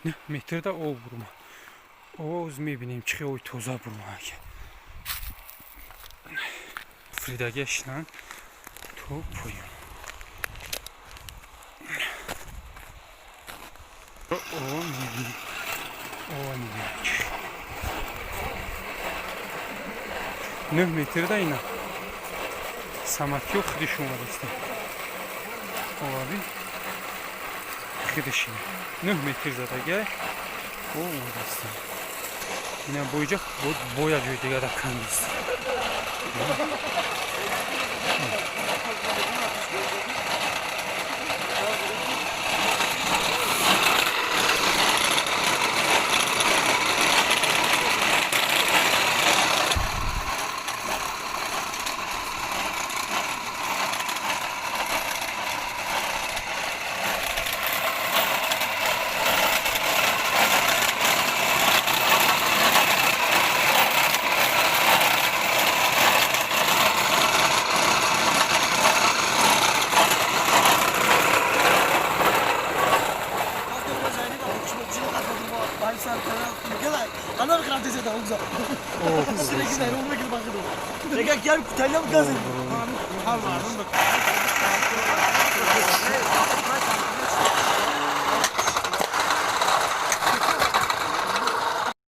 Ne metrdə o vurma. O özümü bineyim çıkıyor o toza vurma. Frida geçlə top koyun. O ne? 9 metrdə yine. Samat yok düşmüyor işte. O abi. Kıdışın. 9 metrdə də gəl. O orası. Yine boyayacak boya gördüğü kadar kandız. Ana bir kardeşe de olacak. Sürekli de olmak gibi bakıyor. Peki gel kutayla mı kazın?